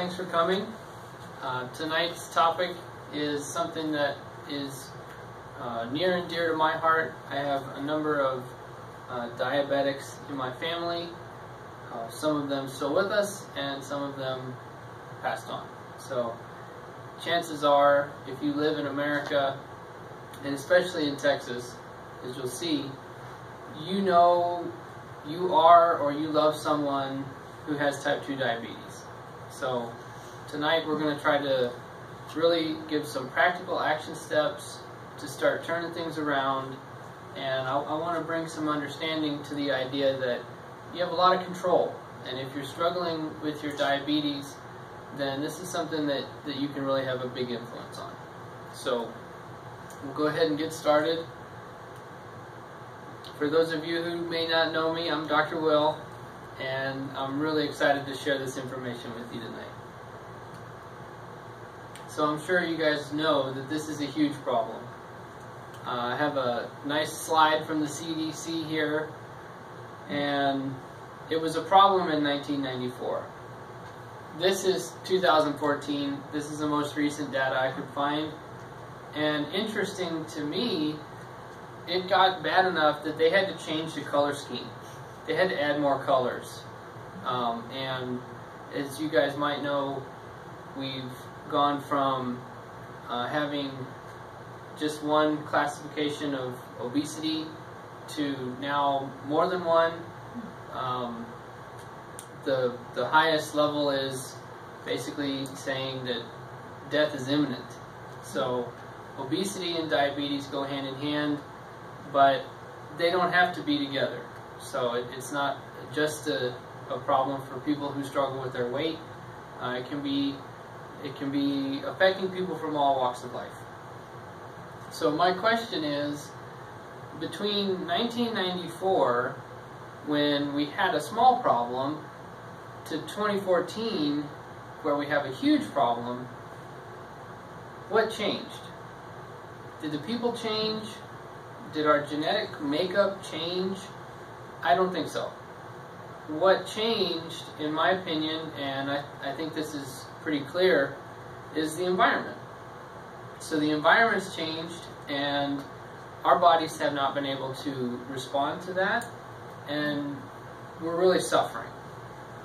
thanks for coming. Tonight's topic is something that is near and dear to my heart. I have a number of diabetics in my family, some of them still with us and some of them passed on. So chances are, if you live in America, and especially in Texas, as you'll see, you know you are or you love someone who has type 2 diabetes. So tonight we're going to try to really give some practical action steps to start turning things around, and I want to bring some understanding to the idea that you have a lot of control, and if you're struggling with your diabetes, then this is something that you can really have a big influence on. So we'll go ahead and get started. For those of you who may not know me, I'm Dr. Will, and I'm really excited to share this information with you tonight. So I'm sure you guys know that this is a huge problem. I have a nice slide from the CDC here, and it was a problem in 1994. This is 2014. This is the most recent data I could find, and interesting to me, it got bad enough that they had to change the color scheme. They had to add more colors. And as you guys might know, we've gone from having just one classification of obesity to now more than one. The highest level is basically saying that death is imminent. So obesity and diabetes go hand in hand, but they don't have to be together. So it's not just a problem for people who struggle with their weight. It can be affecting people from all walks of life. So my question is, between 1994, when we had a small problem, to 2014, where we have a huge problem, what changed? Did the people change? Did our genetic makeup change? I don't think so. What changed, in my opinion, and I think this is pretty clear, is the environment. So the environment's changed, and our bodies have not been able to respond to that, and we're really suffering.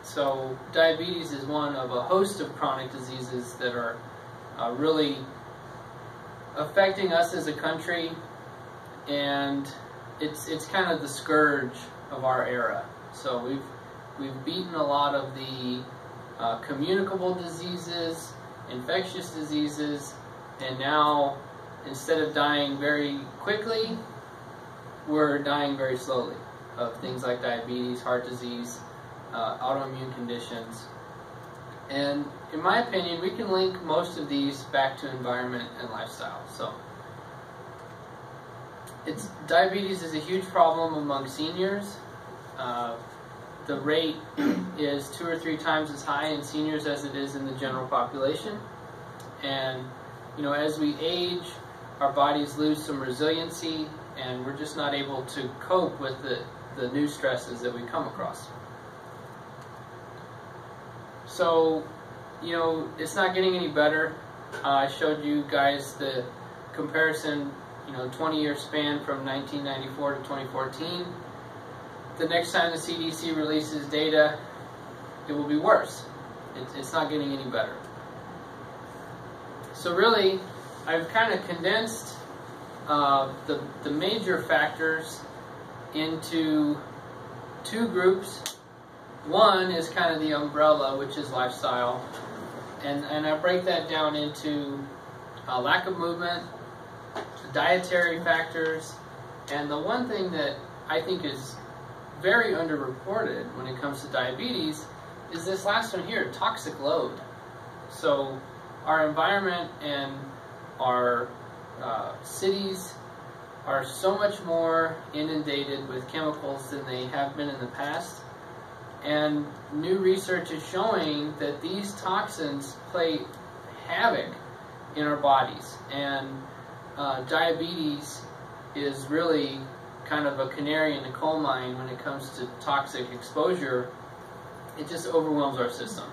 So diabetes is one of a host of chronic diseases that are really affecting us as a country, and it's kind of the scourge of our era. So we've beaten a lot of the communicable diseases, infectious diseases, and now instead of dying very quickly, we're dying very slowly of things like diabetes, heart disease, autoimmune conditions. And in my opinion, we can link most of these back to environment and lifestyle. So diabetes is a huge problem among seniors. The rate is 2 or 3 times as high in seniors as it is in the general population. And you know, as we age, our bodies lose some resiliency, and we're just not able to cope with the new stresses that we come across. So, you know, it's not getting any better. I showed you guys the comparison, 20-year span from 1994 to 2014. The next time the CDC releases data, it will be worse. It's not getting any better. So really, I've kind of condensed the major factors into 2 groups. One is kind of the umbrella, which is lifestyle, and I break that down into lack of movement, dietary factors, and the one thing that I think is very underreported when it comes to diabetes is this last one here, toxic load. So our environment and our cities are so much more inundated with chemicals than they have been in the past. And new research is showing that these toxins play havoc in our bodies. And diabetes is really kind of a canary in the coal mine when it comes to toxic exposure. It just overwhelms our system.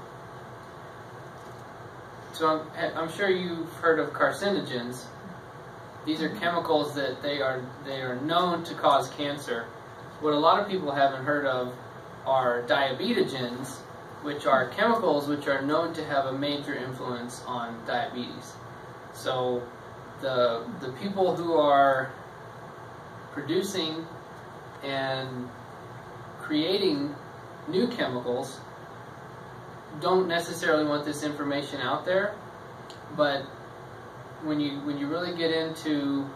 So I'm sure you've heard of carcinogens. These are chemicals that they are known to cause cancer. What a lot of people haven't heard of are diabetogens, which are chemicals which are known to have a major influence on diabetes. So the people who are producing and creating new chemicals don't necessarily want this information out there, but when you really get into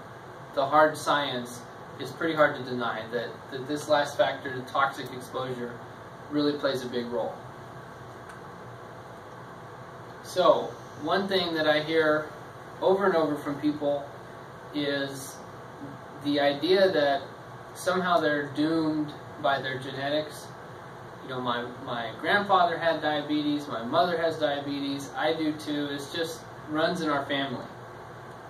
the hard science, it's pretty hard to deny that this last factor, the toxic exposure, really plays a big role. So, one thing that I hear over and over from people is the idea that somehow they're doomed by their genetics. You know, my grandfather had diabetes, my mother has diabetes, I do too. It just runs in our family.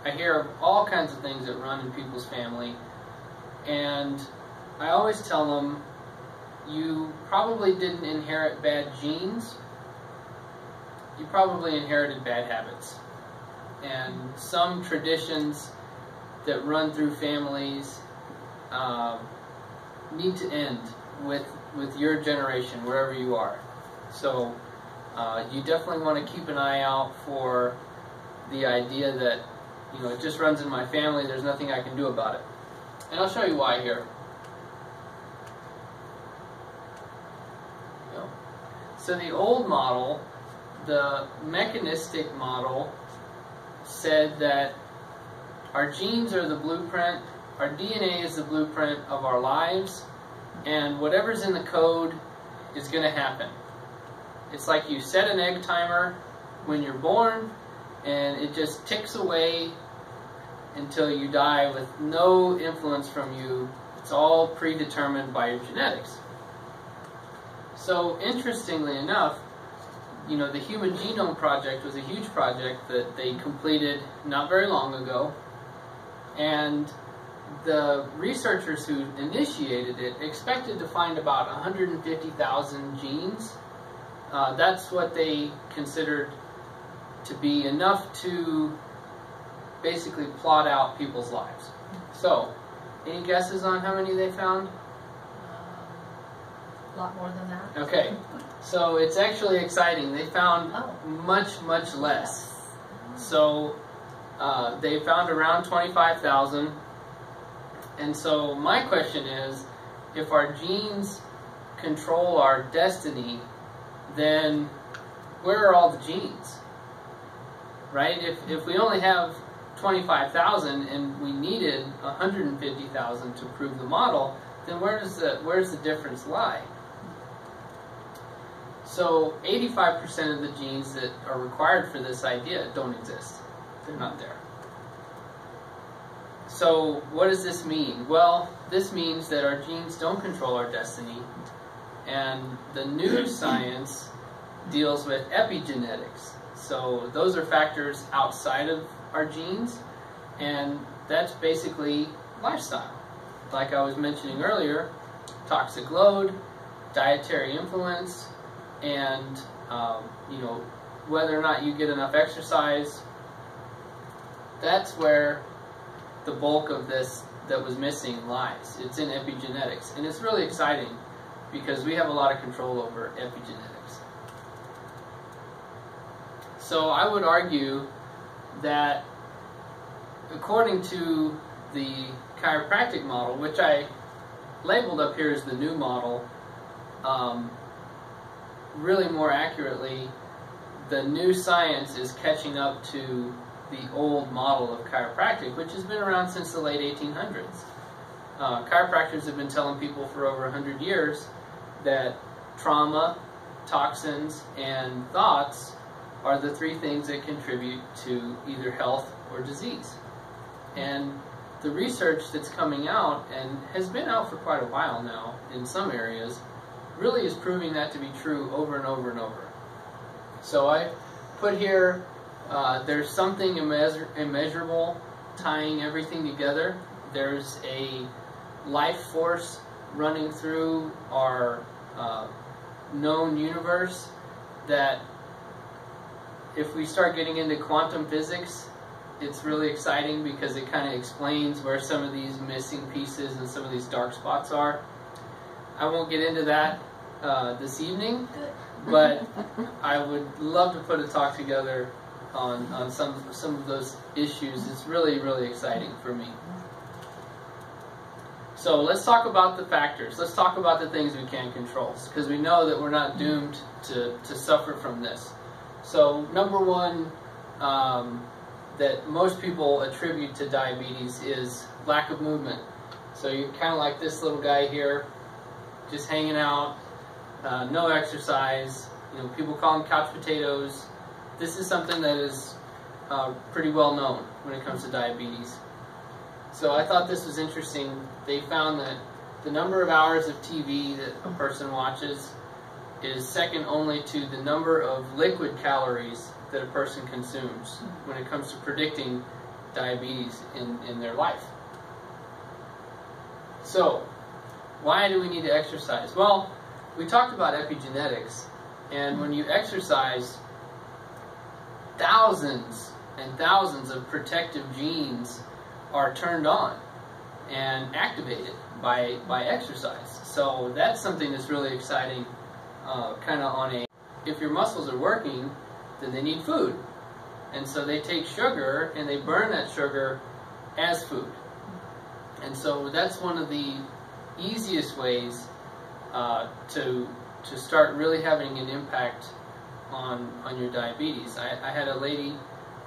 I hear of all kinds of things that run in people's family, and I always tell them, you probably didn't inherit bad genes, you probably inherited bad habits. And some traditions that run through families need to end with your generation, wherever you are. So you definitely want to keep an eye out for the idea that, you know, it just runs in my family, there's nothing I can do about it. And I'll show you why here. So the old model, the mechanistic model, said that our genes are the blueprint, our DNA is the blueprint of our lives, and whatever's in the code is going to happen. It's like you set an egg timer when you're born, and it just ticks away until you die with no influence from you. It's all predetermined by your genetics. So interestingly enough, you know, the Human Genome Project was a huge project that they completed not very long ago, and the researchers who initiated it expected to find about 150,000 genes. That's what they considered to be enough to basically plot out people's lives. So, any guesses on how many they found? A lot more than that. Okay, so it's actually exciting. They found much, much less. So they found around 25,000. And so my question is, if our genes control our destiny, then where are all the genes? Right? If we only have 25,000 and we needed 150,000 to prove the model, then where's the difference lie? So 85% of the genes that are required for this idea don't exist. They're not there. So what does this mean? Well, this means that our genes don't control our destiny, and the new science deals with epigenetics. So those are factors outside of our genes, and that's basically lifestyle. Like I was mentioning earlier, toxic load, dietary influence, and you know, whether or not you get enough exercise. That's where the bulk of this that was missing lies. It's in epigenetics, and it's really exciting because we have a lot of control over epigenetics. So I would argue that according to the chiropractic model, which I labeled up here as the new model, really more accurately, the new science is catching up to the old model of chiropractic, which has been around since the late 1800s. Chiropractors have been telling people for over 100 years that trauma, toxins, and thoughts are the three things that contribute to either health or disease. And the research that's coming out, and has been out for quite a while now in some areas, really is proving that to be true over and over and over. So I put here, there's something immeasurable tying everything together. There's a life force running through our known universe that if we start getting into quantum physics, it's really exciting because it kind of explains where some of these missing pieces and some of these dark spots are. I won't get into that this evening, but I would love to put a talk together on some of those issues. It's really, really exciting for me. So let's talk about the factors. Let's talk about the things we can control, because we know that we're not doomed to suffer from this. So number one, that most people attribute to diabetes is lack of movement. So you're kind of like this little guy here, just hanging out, no exercise. You know, people call them couch potatoes. This is something that is pretty well known when it comes to diabetes. So I thought this was interesting. They found that the number of hours of TV that a person watches is second only to the number of liquid calories that a person consumes when it comes to predicting diabetes in their life. So, why do we need to exercise? Well, we talked about epigenetics, and when you exercise, thousands and thousands of protective genes are turned on and activated by exercise. So that's something that's really exciting, kind of on a, if your muscles are working, then they need food. And so they take sugar and they burn that sugar as food. And so that's one of the easiest ways to start really having an impact on your diabetes. I had a lady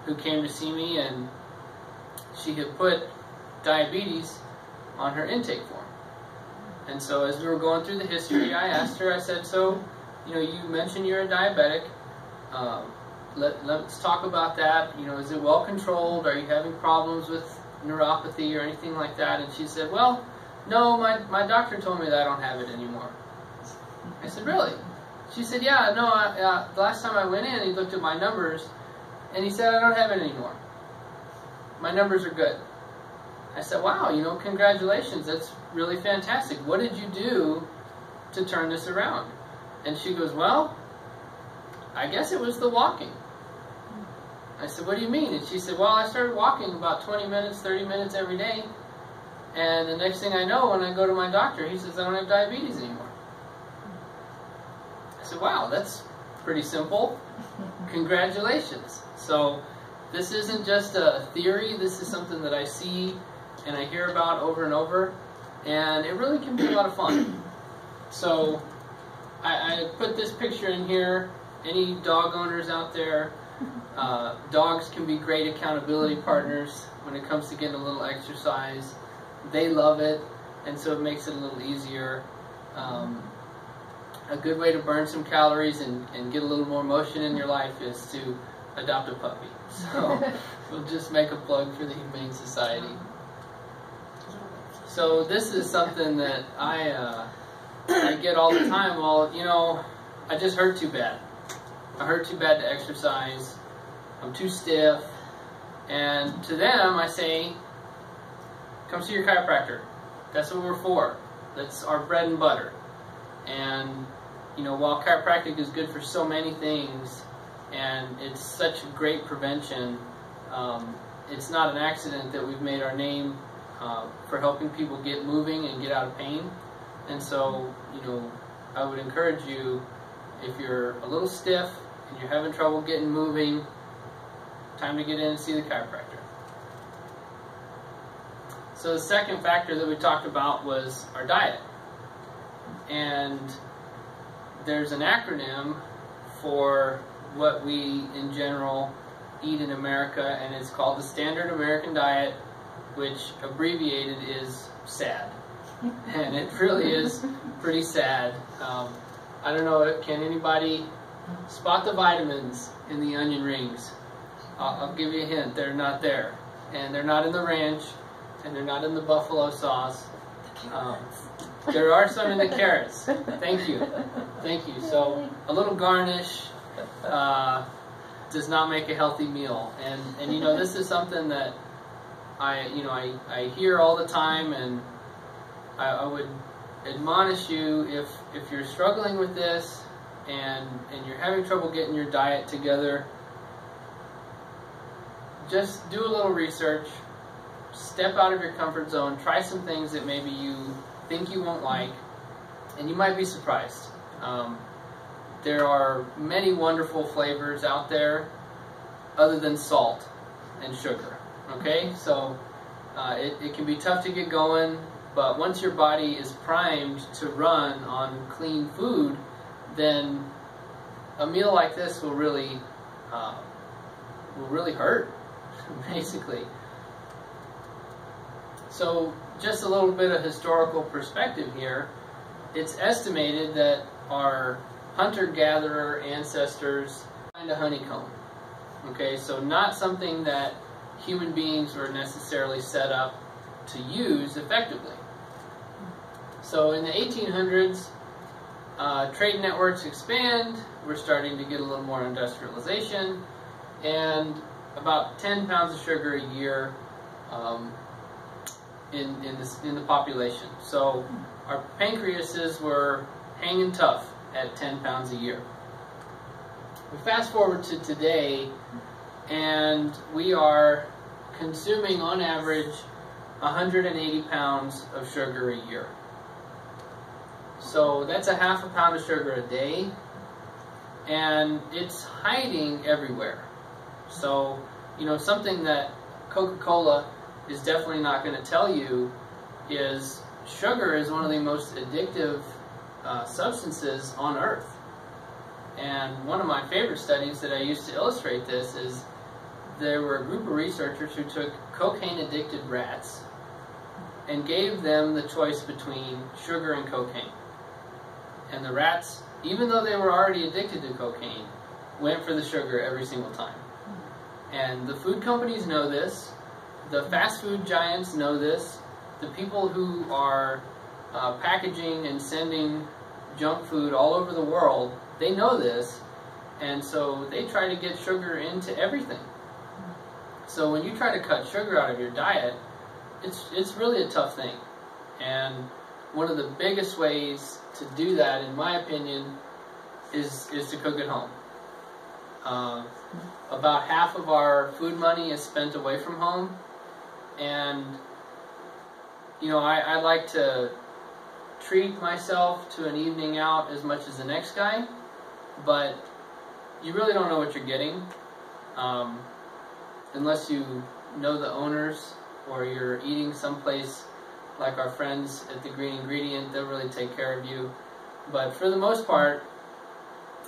who came to see me, and she had put diabetes on her intake form. And so as we were going through the history, I asked her, I said, so, you know, you mentioned you're a diabetic. Let's talk about that. You know, is it well controlled? Are you having problems with neuropathy or anything like that? And she said, well, no, my doctor told me that I don't have it anymore. I said, really? She said, yeah, no, the last time I went in, he looked at my numbers, and he said, I don't have it anymore. My numbers are good. I said, wow, you know, congratulations, that's really fantastic. What did you do to turn this around? And she goes, well, I guess it was the walking. I said, what do you mean? And she said, well, I started walking about 20 minutes, 30 minutes every day, and the next thing I know, when I go to my doctor, he says I don't have diabetes anymore. I said, wow, that's pretty simple. Congratulations. So this isn't just a theory, this is something that I see and I hear about over and over, and it really can be a lot of fun. So I put this picture in here. Any dog owners out there, dogs can be great accountability partners when it comes to getting a little exercise. They love it, and so it makes it a little easier. A good way to burn some calories and get a little more motion in your life is to adopt a puppy. So we'll just make a plug for the Humane Society. So this is something that I get all the time. Well, you know, I just hurt too bad. I hurt too bad to exercise. I'm too stiff. And to them, I say, come see your chiropractor. That's what we're for. That's our bread and butter. And, you know, while chiropractic is good for so many things, and it's such great prevention, it's not an accident that we've made our name for helping people get moving and get out of pain. And so, you know, I would encourage you, if you're a little stiff and you're having trouble getting moving, time to get in and see the chiropractor. So the second factor that we talked about was our diet. And there's an acronym for what we in general eat in America, and it's called the Standard American Diet, which abbreviated is SAD. And it really is pretty sad. I don't know, can anybody spot the vitamins in the onion rings? I'll give you a hint, they're not there. And they're not in the ranch, and they're not in the buffalo sauce. There are some in the carrots. Thank you. Thank you. So a little garnish does not make a healthy meal. And you know, this is something that I hear all the time, and I would admonish you, if you're struggling with this and you're having trouble getting your diet together, just do a little research, step out of your comfort zone, try some things that maybe you think you won't like, and you might be surprised. There are many wonderful flavors out there other than salt and sugar. Okay, so it can be tough to get going, but once your body is primed to run on clean food, then a meal like this will really hurt, basically. So just a little bit of historical perspective here. It's estimated that our hunter-gatherer ancestors find a honeycomb. Okay, so not something that human beings were necessarily set up to use effectively. So in the 1800s, trade networks expand, we're starting to get a little more industrialization, and about 10 pounds of sugar a year in the population. So our pancreases were hanging tough at 10 pounds a year. We fast forward to today, and we are consuming on average 180 pounds of sugar a year. So that's a half a pound of sugar a day, and it's hiding everywhere. So, you know, something that Coca-Cola is definitely not going to tell you is sugar is one of the most addictive substances on earth. And one of my favorite studies that I used to illustrate this is there were a group of researchers who took cocaine-addicted rats and gave them the choice between sugar and cocaine. And the rats, even though they were already addicted to cocaine, went for the sugar every single time. And the food companies know this, the fast food giants know this, the people who are packaging and sending junk food all over the world, they know this, and so they try to get sugar into everything. So when you try to cut sugar out of your diet, it's really a tough thing. And one of the biggest ways to do that, in my opinion, is to cook at home. About half of our food money is spent away from home, and you know, I like to treat myself to an evening out as much as the next guy, but you really don't know what you're getting unless you know the owners, or you're eating someplace like our friends at the Green Ingredient. They'll really take care of you. But for the most part,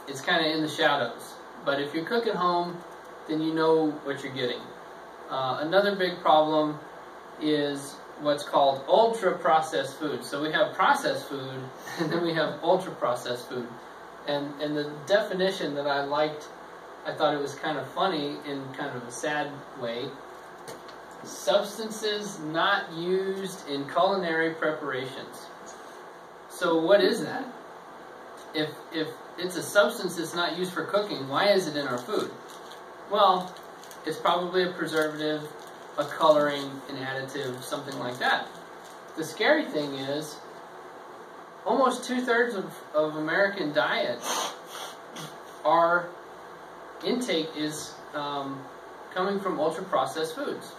it's kind of in the shadows. But if you cook at home, then you know what you're getting. Another big problem is what's called ultra-processed food. So we have processed food, and then we have ultra-processed food. And the definition that I liked, I thought it was kind of funny in kind of a sad way. Substances not used in culinary preparations. So what is that? If it's a substance that's not used for cooking, why is it in our food? Well, it's probably a preservative, a coloring, an additive, something like that. The scary thing is, almost 2/3 of American diet, our intake is coming from ultra-processed foods.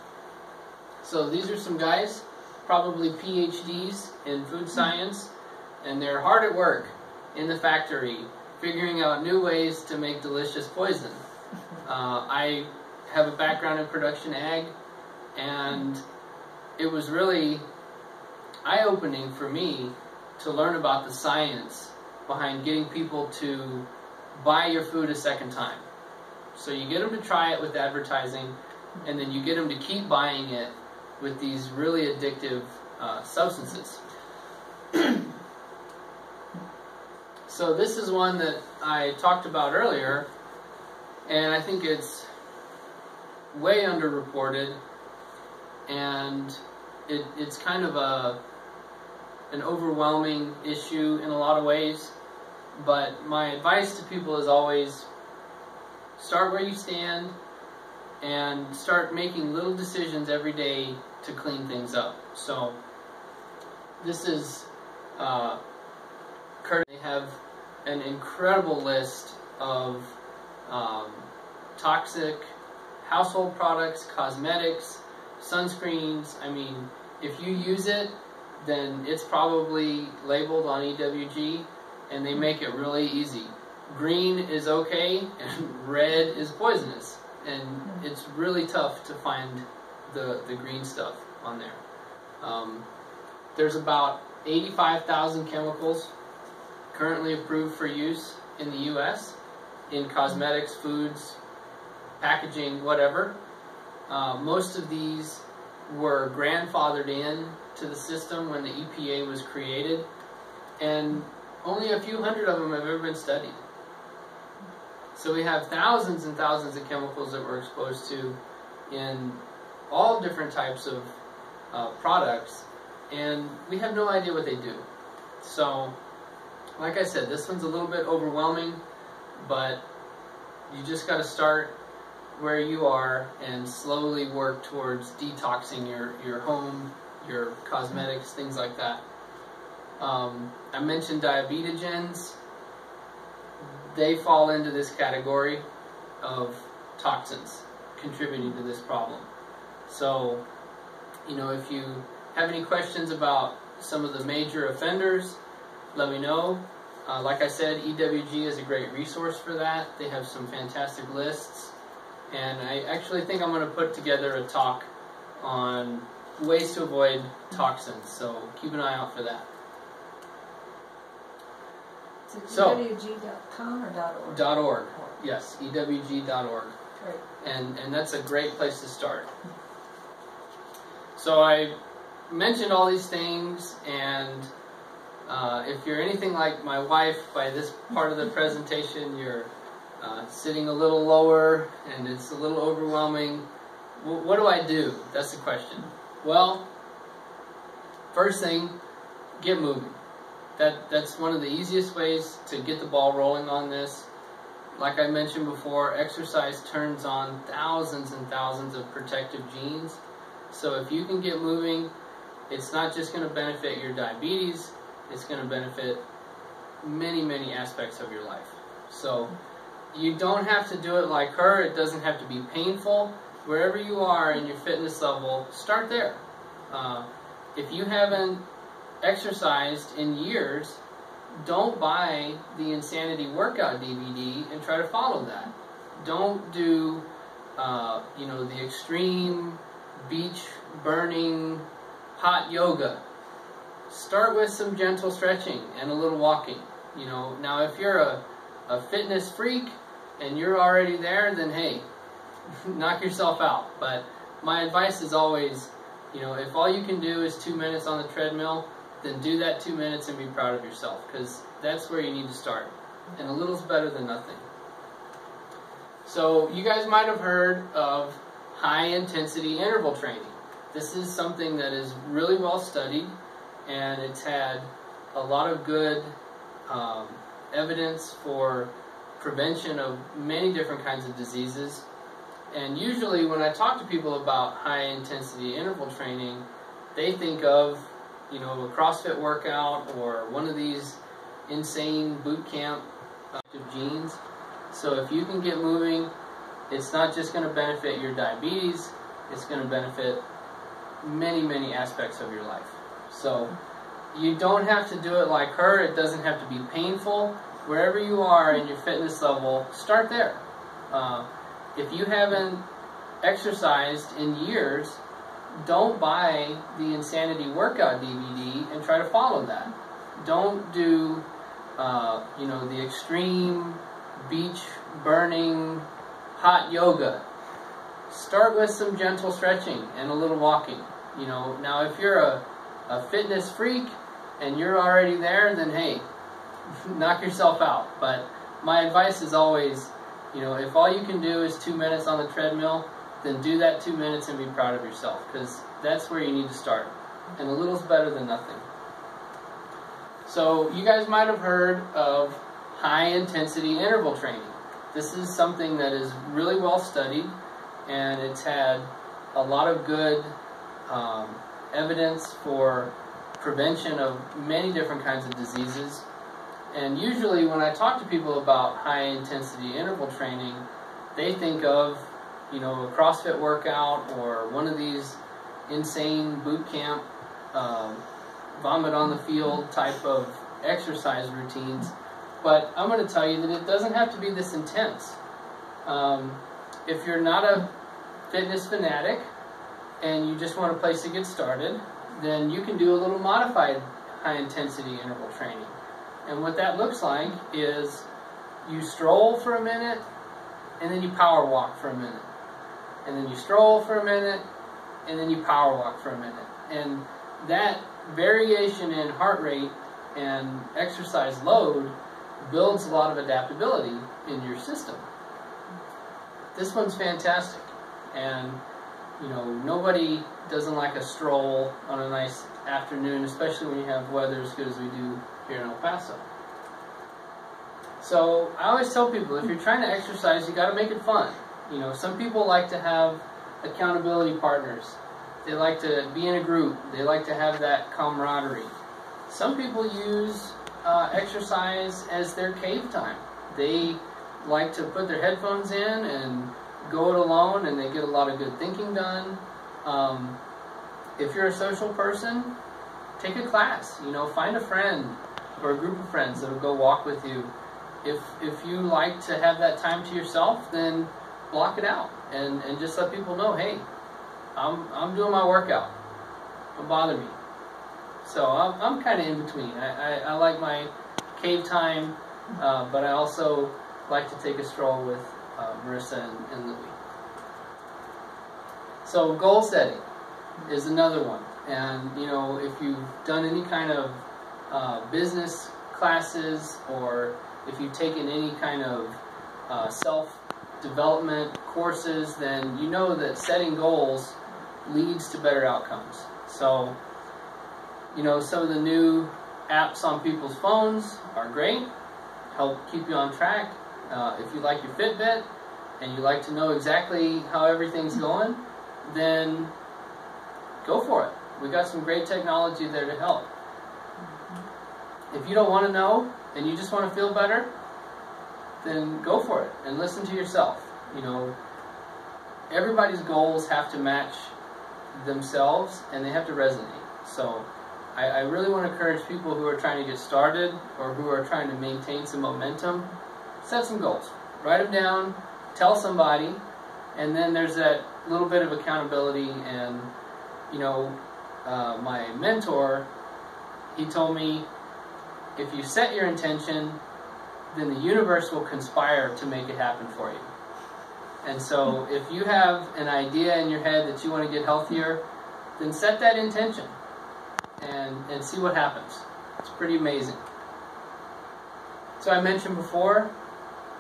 So these are some guys, probably PhDs in food science, and they're hard at work in the factory, figuring out new ways to make delicious poison. I have a background in production ag, and it was really eye-opening for me to learn about the science behind getting people to buy your food a second time. So you get them to try it with advertising, and then you get them to keep buying it with these really addictive substances. So this is one that I talked about earlier, and I think it's way underreported, and it's kind of an overwhelming issue in a lot of ways. But my advice to people is always start where you stand and start making little decisions every day to clean things up. So this is Kurt. They have an incredible list of toxic household products, cosmetics, sunscreens. I mean, if you use it, then it's probably labeled on EWG, and they make it really easy. Green is okay, and red is poisonous, and it's really tough to find the green stuff on there. There's about 85,000 chemicals currently approved for use in the U.S. in cosmetics, foods, packaging, whatever. Most of these were grandfathered in to the system when the EPA was created, and only a few hundred of them have ever been studied. So we have thousands and thousands of chemicals that we're exposed to in all different types of products, and we have no idea what they do. So, like I said, this one's a little bit overwhelming, but you just got to start where you are and slowly work towards detoxing your home, your cosmetics, things like that. I mentioned diabetogens. They fall into this category of toxins contributing to this problem. So, you know, if you have any questions about some of the major offenders, let me know. Like I said, EWG is a great resource for that. They have some fantastic lists. And I actually think I'm going to put together a talk on ways to avoid toxins. So keep an eye out for that. So, EWG.com or .org? .org. Yes, EWG.org. Great. And that's a great place to start. So I mentioned all these things, and if you're anything like my wife, by this part of the presentation, you're sitting a little lower and it's a little overwhelming. What do I do? That's the question. Well, first thing, get moving. That's one of the easiest ways to get the ball rolling on this. Like I mentioned before, exercise turns on thousands and thousands of protective genes. So if you can get moving, it's not just going to benefit your diabetes, it's going to benefit many, many aspects of your life. So you don't have to do it like her. It doesn't have to be painful. Wherever you are in your fitness level, start there. If you haven't exercised in years, don't buy the Insanity Workout DVD and try to follow that. Don't do, you know, the extreme beach burning hot yoga. Start with some gentle stretching and a little walking. You know, now if you're a fitness freak and you're already there, then hey, knock yourself out. But my advice is always, you know, if all you can do is 2 minutes on the treadmill, then do that 2 minutes and be proud of yourself, because that's where you need to start. And a little's better than nothing. So you guys might have heard of high-intensity interval training. This is something that is really well studied, and it's had a lot of good evidence for prevention of many different kinds of diseases. And usually when I talk to people about high-intensity interval training, they think of, you know, a CrossFit workout or one of these insane boot camp genes. So if you can get moving, it's not just going to benefit your diabetes, it's going to benefit many, many aspects of your life. So you don't have to do it like her. It doesn't have to be painful. Wherever you are in your fitness level, start there. If you haven't exercised in years, don't buy the Insanity Workout DVD and try to follow that. Don't do, you know, the extreme beach burning hot yoga. Start with some gentle stretching and a little walking. You know, now if you're a fitness freak and you're already there, then hey, knock yourself out. But my advice is always, you know, if all you can do is 2 minutes on the treadmill, then do that 2 minutes and be proud of yourself, because that's where you need to start. And a little's better than nothing. So you guys might have heard of high-intensity interval training. This is something that is really well studied, and it's had a lot of good evidence for prevention of many different kinds of diseases. And usually when I talk to people about high-intensity interval training, they think of, you know, a CrossFit workout or one of these insane boot camp, vomit on the field type of exercise routines. But I'm going to tell you that it doesn't have to be this intense. If you're not a fitness fanatic and you just want a place to get started, then you can do a little modified high-intensity interval training. And what that looks like is you stroll for a minute, and then you power walk for a minute. And then you stroll for a minute, and then you power walk for a minute. And that variation in heart rate and exercise load builds a lot of adaptability in your system. This one's fantastic. And, you know, nobody doesn't like a stroll on a nice afternoon, especially when you have weather as good as we do here in El Paso. So I always tell people, if you're trying to exercise, you got to make it fun. You know, some people like to have accountability partners. They like to be in a group. They like to have that camaraderie. Some people use exercise as their cave time. They like to put their headphones in and go it alone, and they get a lot of good thinking done. If you're a social person, take a class. You know, find a friend or a group of friends that will go walk with you. If you like to have that time to yourself, then block it out and just let people know, hey, I'm doing my workout. Don't bother me. So I'm kind of in between. I like my cave time, but I also like to take a stroll with Marissa and Louie. So goal setting is another one. And, you know, if you've done any kind of business classes, or if you've taken any kind of self-development courses, then you know that setting goals leads to better outcomes. So, you know, some of the new apps on people's phones are great, help keep you on track. If you like your Fitbit and you like to know exactly how everything's going, then go for it. We got some great technology there to help. If you don't want to know and you just want to feel better, then go for it and listen to yourself. You know, everybody's goals have to match themselves and they have to resonate. So I really want to encourage people who are trying to get started or who are trying to maintain some momentum, set some goals. Write them down, tell somebody, and then there's that little bit of accountability. And, you know, my mentor, he told me, if you set your intention, then the universe will conspire to make it happen for you. And so if you have an idea in your head that you want to get healthier, then set that intention and see what happens. It's pretty amazing. So I mentioned before,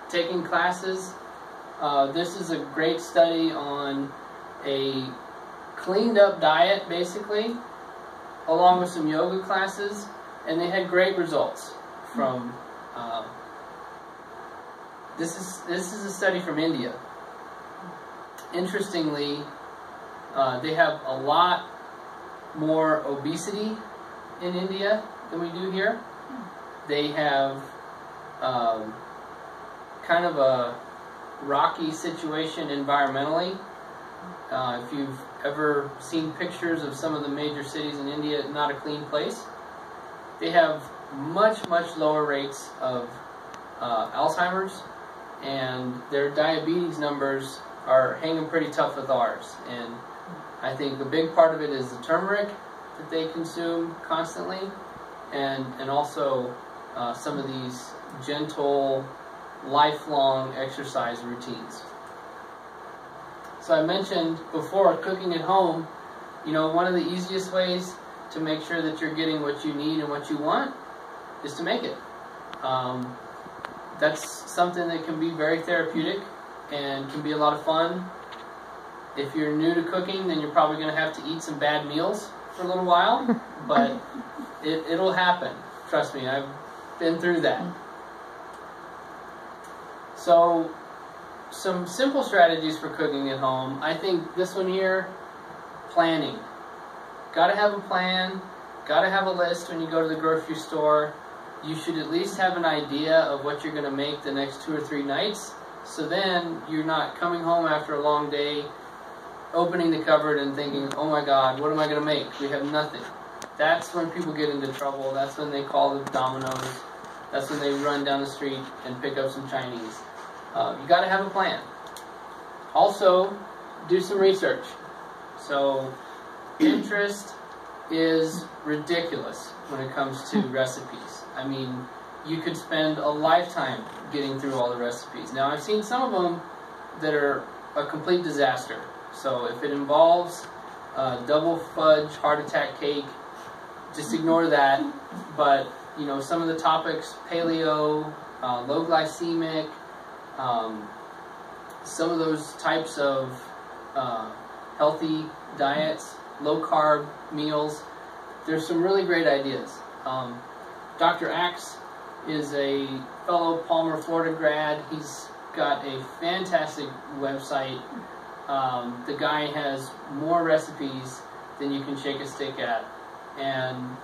taking classes. This is a great study on a cleaned up diet, basically, along with some yoga classes, and they had great results from this is a study from India. Interestingly, they have a lot more obesity in India than we do here. They have kind of a rocky situation environmentally. If you've ever seen pictures of some of the major cities in India, not a clean place. They have much, much lower rates of Alzheimer's, and their diabetes numbers are hanging pretty tough with ours. And I think a big part of it is the turmeric that they consume constantly, and also some of these gentle, lifelong exercise routines. So I mentioned before, cooking at home. You know, one of the easiest ways to make sure that you're getting what you need and what you want is to make it. That's something that can be very therapeutic and can be a lot of fun. If you're new to cooking, then you're probably going to have to eat some bad meals for a little while, but it'll happen. Trust me, I've been through that. So, some simple strategies for cooking at home. I think this one here, planning. Got to have a plan, got to have a list when you go to the grocery store. You should at least have an idea of what you're going to make the next 2 or 3 nights, So then you're not coming home after a long day, opening the cupboard and thinking, oh my God, what am I going to make? We have nothing. That's when people get into trouble. That's when they call the Domino's. That's when they run down the street and pick up some Chinese. You got to have a plan. Also, do some research. So, Pinterest is ridiculous when it comes to recipes. I mean, you could spend a lifetime getting through all the recipes. Now, I've seen some of them that are a complete disaster. So if it involves double fudge heart attack cake, just ignore that. But, you know, some of the topics, paleo, low glycemic, some of those types of healthy diets, low carb meals, there's some really great ideas. Dr. Axe is a fellow Palmer, Florida grad. He's got a fantastic website. The guy has more recipes than you can shake a stick at, and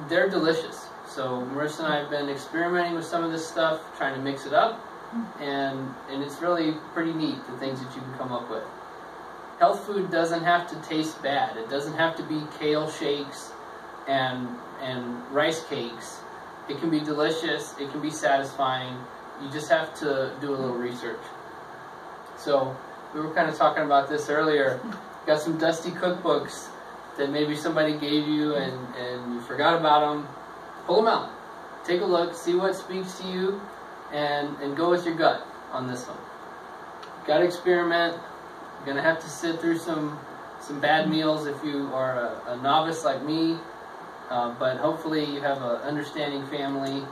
they're delicious. So Marissa and I have been experimenting with some of this stuff, trying to mix it up, and it's really pretty neat, the things that you can come up with. Health food doesn't have to taste bad. It doesn't have to be kale shakes and rice cakes. It can be delicious. It can be satisfying. You just have to do a little research. So we were kind of talking about this earlier. Got some dusty cookbooks that maybe somebody gave you and you forgot about them. Pull them out. Take a look. See what speaks to you, and go with your gut on this one. Got to experiment. You're going to have to sit through some bad meals if you are a novice like me. But hopefully you have an understanding family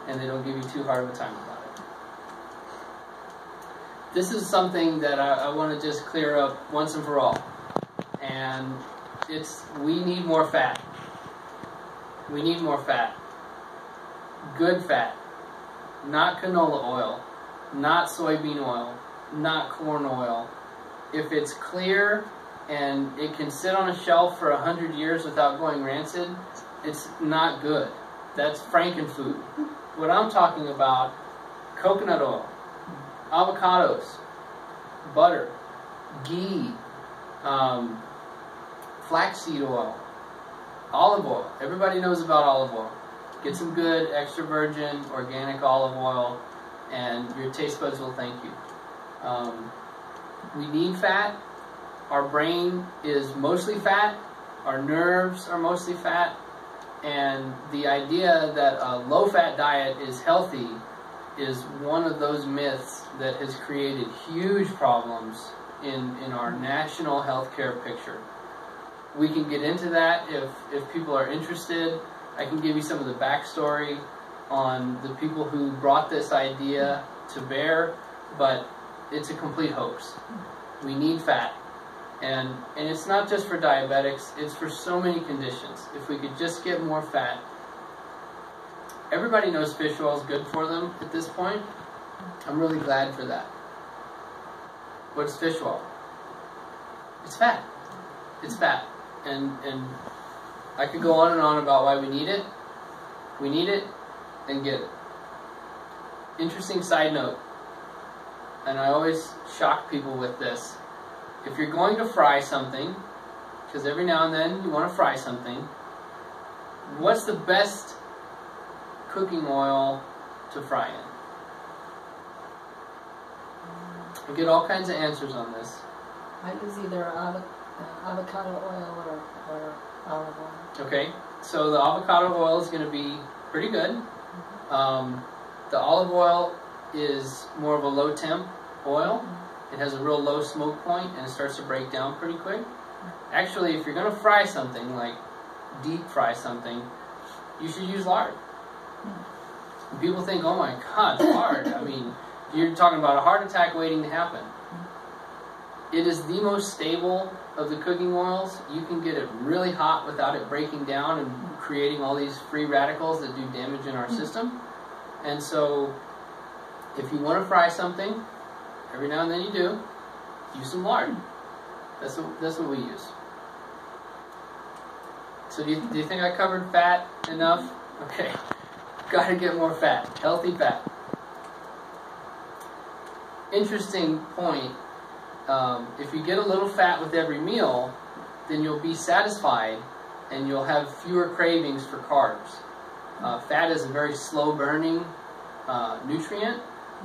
and they don't give you too hard of a time about it. This is something that I want to just clear up once and for all. And we need more fat. We need more fat. Good fat. Not canola oil. Not soybean oil. Not corn oil. If it's clear and it can sit on a shelf for 100 years without going rancid, it's not good. That's frankenfood. What I'm talking about, coconut oil, avocados, butter, ghee, flaxseed oil, olive oil. Everybody knows about olive oil. Get some good extra virgin organic olive oil and your taste buds will thank you. We need fat. Our brain is mostly fat. Our nerves are mostly fat. And the idea that a low-fat diet is healthy is one of those myths that has created huge problems in our national healthcare picture. We can get into that if people are interested. I can give you some of the backstory on the people who brought this idea to bear, but it's a complete hoax. We need fat. And it's not just for diabetics, it's for so many conditions. If we could just get more fat. Everybody knows fish oil is good for them at this point. I'm really glad for that. What's fish oil? It's fat. It's fat. And I could go on and on about why we need it. We need it and get it. Interesting side note, and I always shock people with this. If you're going to fry something, because every now and then you want to fry something, what's the best cooking oil to fry in? I get all kinds of answers on this. I use either avocado oil or olive oil. Okay, so the avocado oil is going to be pretty good. The olive oil is more of a low temp oil. It has a real low smoke point and it starts to break down pretty quick. Actually, if you're going to fry something, like deep fry something, you should use lard. And people think, oh my God, lard. I mean, you're talking about a heart attack waiting to happen. It is the most stable of the cooking oils. You can get it really hot without it breaking down and creating all these free radicals that do damage in our system. And so, if you want to fry something, every now and then you do, use some lard. That's what we use. So do you think I covered fat enough? Okay. Got to get more fat. Healthy fat. interesting point. If you get a little fat with every meal, then you'll be satisfied and you'll have fewer cravings for carbs. Fat is a very slow burning nutrient,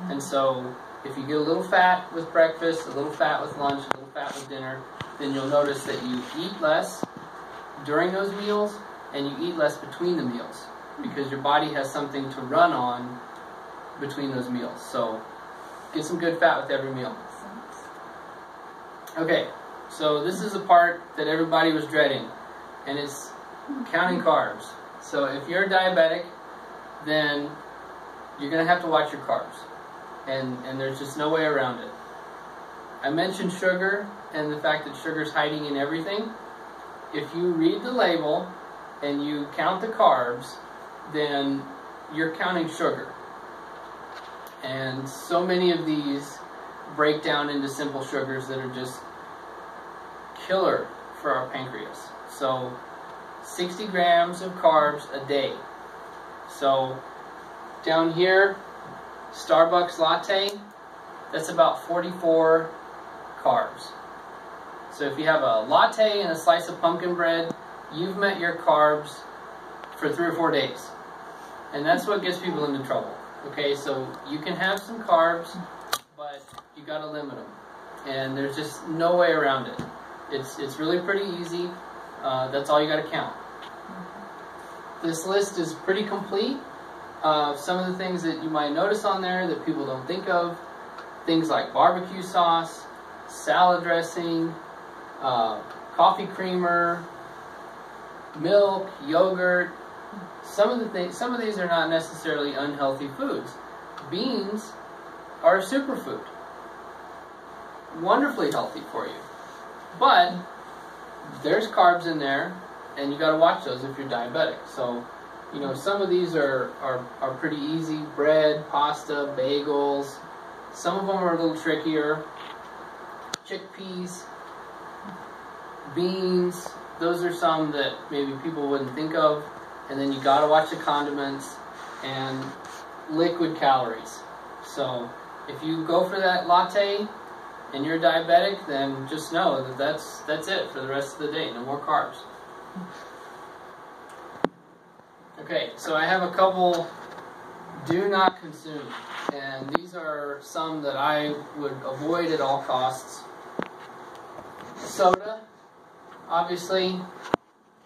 and so if you get a little fat with breakfast, a little fat with lunch, a little fat with dinner, then you'll notice that you eat less during those meals and you eat less between the meals because your body has something to run on between those meals. So get some good fat with every meal. Okay, so this is the part that everybody was dreading, and it's counting carbs. So if you're diabetic, then you're going to have to watch your carbs, and there's just no way around it. I mentioned sugar and the fact that sugar is hiding in everything. If you read the label and you count the carbs, then you're counting sugar. And so many of these break down into simple sugars that are just killer for our pancreas. So 60 grams of carbs a day. So down here, Starbucks latte, that's about 44 carbs. So if you have a latte and a slice of pumpkin bread, you've met your carbs for 3 or 4 days. And that's what gets people into trouble. Okay, so you can have some carbs, but you got to limit them. And there's just no way around it. It's really pretty easy. That's all you got to count. This list is pretty complete. Some of the things that you might notice on there that people don't think of, things like barbecue sauce, salad dressing, coffee creamer, milk, yogurt. Some of these are not necessarily unhealthy foods. Beans are a superfood, wonderfully healthy for you. But there's carbs in there, and you got to watch those if you're diabetic. So, you know, some of these are pretty easy: bread, pasta, bagels. Some of them are a little trickier. Chickpeas, beans. Those are some that maybe people wouldn't think of. And then you got to watch the condiments and liquid calories. So if you go for that latte and you're diabetic, then just know that that's it for the rest of the day. No more carbs. Okay, so I have a couple do not consume, and these are some that I would avoid at all costs. Soda, obviously,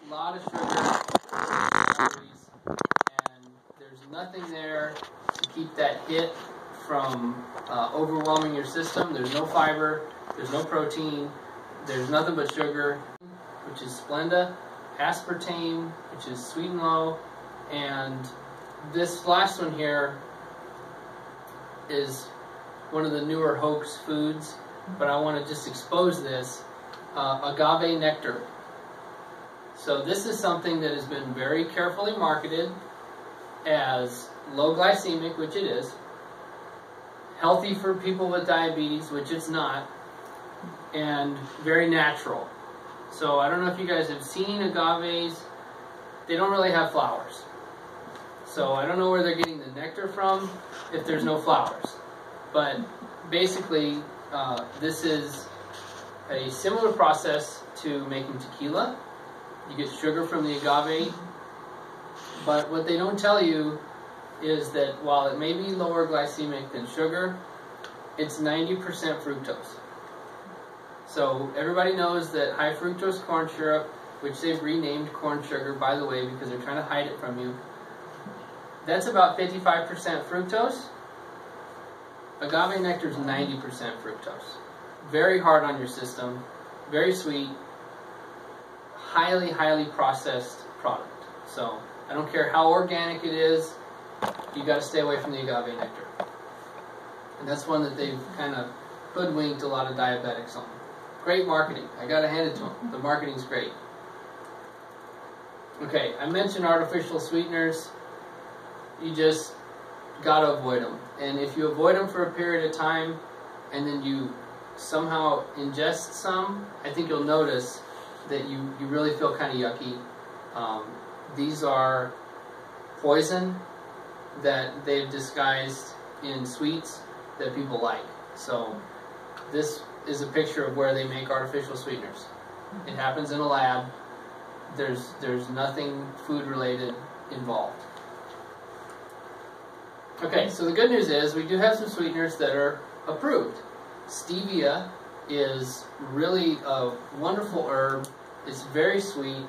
a lot of sugar, calories, and there's nothing there to keep that hit from overwhelming your system. There's no fiber, there's no protein, there's nothing but sugar, which is Splenda, aspartame, which is sweet and low, and this last one here is one of the newer hoax foods, but I want to just expose this, agave nectar. So this is something that has been very carefully marketed as low glycemic, which it is, healthy for people with diabetes, which it's not, and very natural. So I don't know if you guys have seen agaves. They don't really have flowers. So I don't know where they're getting the nectar from if there's no flowers. But basically, this is a similar process to making tequila. You get sugar from the agave. But what they don't tell you is that while it may be lower glycemic than sugar, it's 90% fructose. So everybody knows that high fructose corn syrup, which they've renamed corn sugar, by the way, because they're trying to hide it from you, that's about 55% fructose. Agave nectar is 90% fructose. Very hard on your system, very sweet, highly, highly processed product. So I don't care how organic it is, you got to stay away from the agave nectar. And that's one that they've kind of hoodwinked a lot of diabetics on. Great marketing. I got to hand it to them. The marketing's great. Okay, I mentioned artificial sweeteners. You just got to avoid them. And if you avoid them for a period of time and then you somehow ingest some, I think you'll notice that you really feel kind of yucky. These are poison that they've disguised in sweets that people like. So this is a picture of where they make artificial sweeteners. It happens in a lab. There's nothing food related involved. Okay, so the good news is we do have some sweeteners that are approved. Stevia is really a wonderful herb. It's very sweet.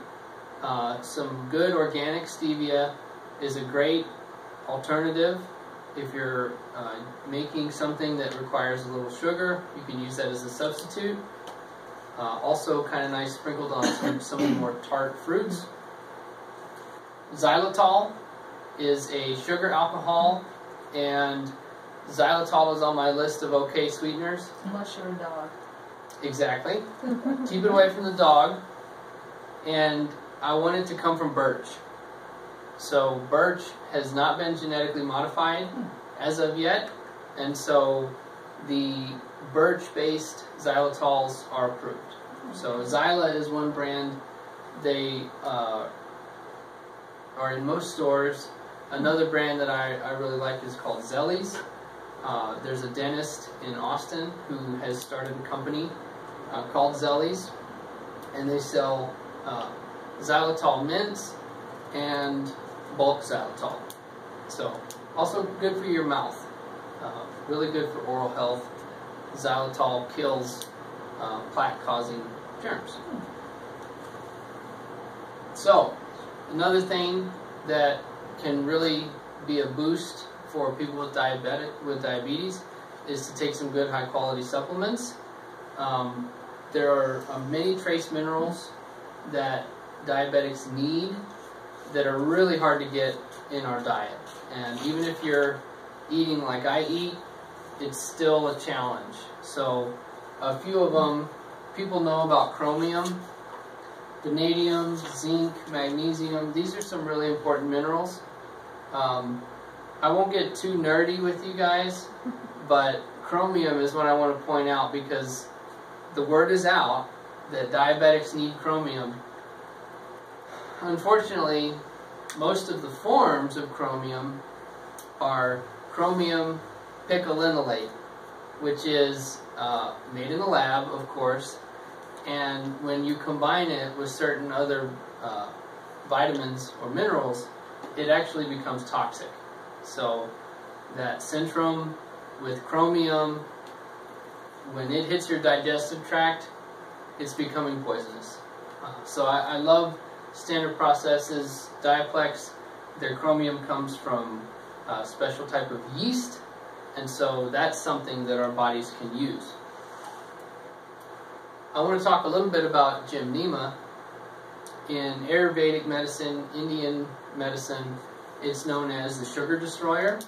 Some good organic stevia is a great alternative. If you're making something that requires a little sugar, you can use that as a substitute. Also kind of nice sprinkled on some of the more tart fruits. Xylitol is a sugar alcohol, and xylitol is on my list of okay sweeteners. Unless you're a dog. Exactly. Keep it away from the dog. And I want it to come from birch. So birch has not been genetically modified as of yet, and so the birch-based xylitols are approved. So Xyla is one brand. They are in most stores. Another brand that I really like is called Zellies. There's a dentist in Austin who has started a company called Zellies, and they sell xylitol mints and bulk xylitol. So also good for your mouth. Really good for oral health. Xylitol kills plaque-causing germs. So another thing that can really be a boost for people with diabetes is to take some good high-quality supplements. There are many trace minerals that diabetics need that are really hard to get in our diet. And even if you're eating like I eat, it's still a challenge. So a few of them, people know about chromium, vanadium, zinc, magnesium. These are some really important minerals. I won't get too nerdy with you guys, but chromium is what I want to point out because the word is out that diabetics need chromium. Unfortunately, most of the forms of chromium are chromium picolinolate, which is made in the lab, of course, and when you combine it with certain other vitamins or minerals, it actually becomes toxic. So that Centrum with chromium, when it hits your digestive tract, it's becoming poisonous. So I love Standard Processes, Diaplex. Their chromium comes from a special type of yeast, and so that's something that our bodies can use. I want to talk a little bit about Gymnema. In Ayurvedic medicine, Indian medicine, it's known as the sugar destroyer,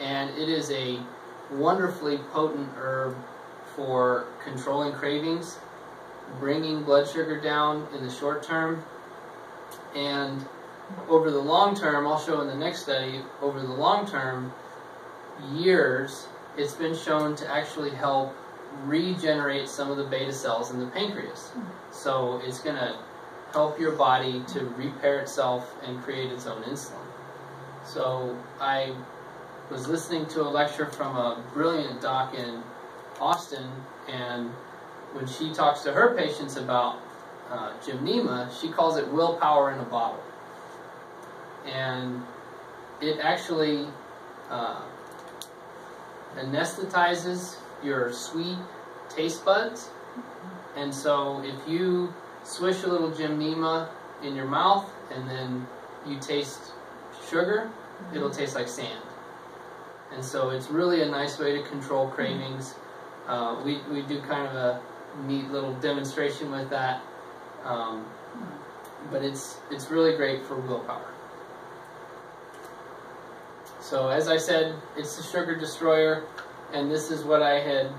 and it is a wonderfully potent herb for controlling cravings, bringing blood sugar down in the short term, and over the long term, I'll show in the next study, over the long term, years, it's been shown to actually help regenerate some of the beta cells in the pancreas. So it's going to help your body to repair itself and create its own insulin. So I was listening to a lecture from a brilliant doc in Austin, and when she talks to her patients about Gymnema, she calls it willpower in a bottle. And it actually anesthetizes your sweet taste buds. And so if you swish a little Gymnema in your mouth and then you taste sugar, it'll taste like sand. And so it's really a nice way to control cravings. We do kind of a neat little demonstration with that. But it's really great for willpower. So as I said, it's the sugar destroyer, and this is what I had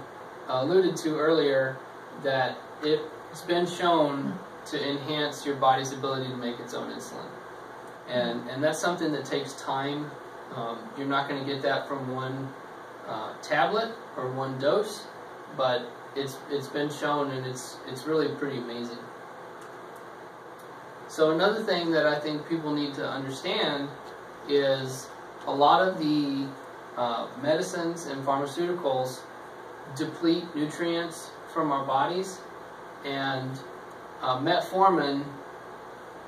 alluded to earlier, that it's been shown to enhance your body's ability to make its own insulin. And that's something that takes time. You're not going to get that from one tablet or one dose, but it's been shown, and it's really pretty amazing. So another thing that I think people need to understand is a lot of the medicines and pharmaceuticals deplete nutrients from our bodies, and metformin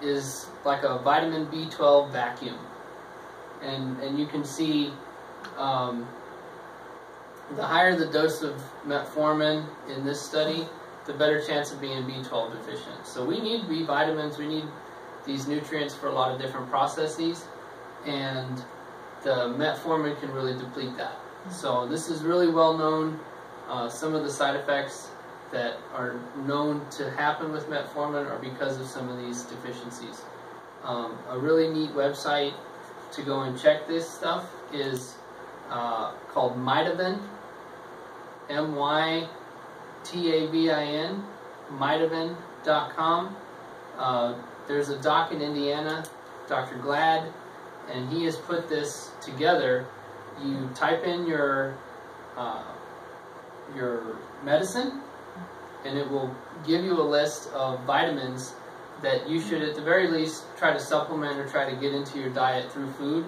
is like a vitamin B12 vacuum. And you can see the higher the dose of metformin in this study, the better chance of being B12 deficient. So we need B vitamins, we need these nutrients for a lot of different processes, and the metformin can really deplete that. So this is really well known. Some of the side effects that are known to happen with metformin are because of some of these deficiencies. A really neat website to go and check this stuff is called Mytavin, M-Y-T-A-V-I-N, Mytavin.com. There's a doc in Indiana, Dr. Glad, and he has put this together. You type in your medicine, and it will give you a list of vitamins that you should at the very least try to supplement or try to get into your diet through food,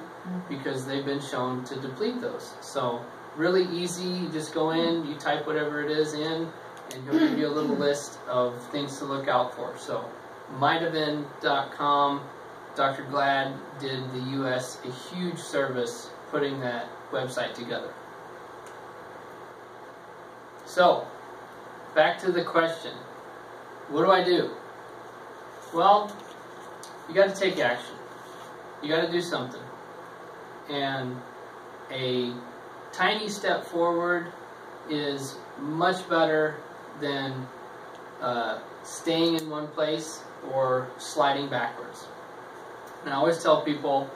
because they've been shown to deplete those. So really easy, you just go in, you type whatever it is in, and he'll give you a little list of things to look out for. So Mytavin.com, Dr. Glad did the U.S. a huge service putting that website together. So, back to the question. What do I do? Well, you got to take action. You got to do something. And a tiny step forward is much better than staying in one place or sliding backwards. And I always tell people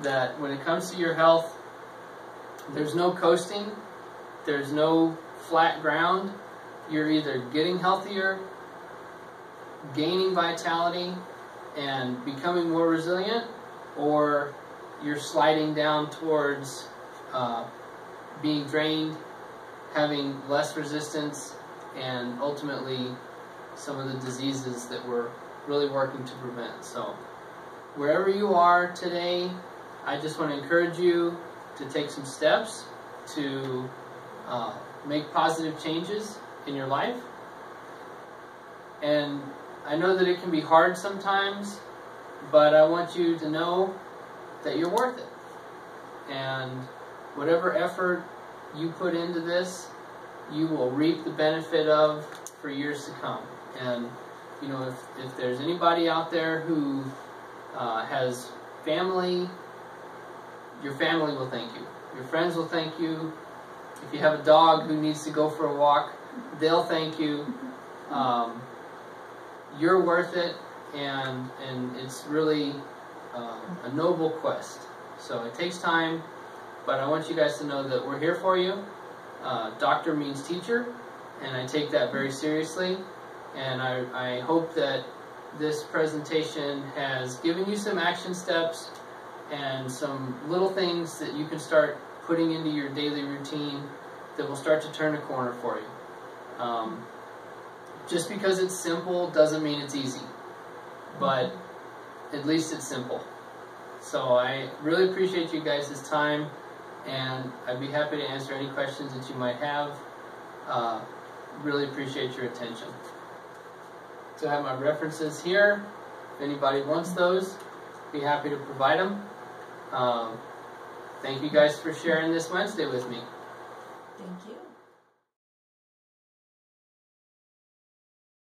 that when it comes to your health, there's no coasting, there's no flat ground. You're either getting healthier, gaining vitality, and becoming more resilient, or you're sliding down towards being drained, having less resistance, and ultimately some of the diseases that we're really working to prevent. So wherever you are today, I just want to encourage you to take some steps to make positive changes in your life. And I know that it can be hard sometimes, but I want you to know that you're worth it. And whatever effort you put into this, you will reap the benefit of for years to come. And you know, if there's anybody out there who has family, your family will thank you. Your friends will thank you. If you have a dog who needs to go for a walk, they'll thank you. You're worth it, and it's really a noble quest. So it takes time, but I want you guys to know that we're here for you. Doctor means teacher, and I take that very seriously. And I hope that this presentation has given you some action steps and some little things that you can start putting into your daily routine that will start to turn a corner for you. Just because it's simple doesn't mean it's easy, but at least it's simple. So I really appreciate you guys' time, and I'd be happy to answer any questions that you might have. Really appreciate your attention. So I have my references here. If anybody wants those, be happy to provide them. Thank you guys for sharing this Wednesday with me. Thank you.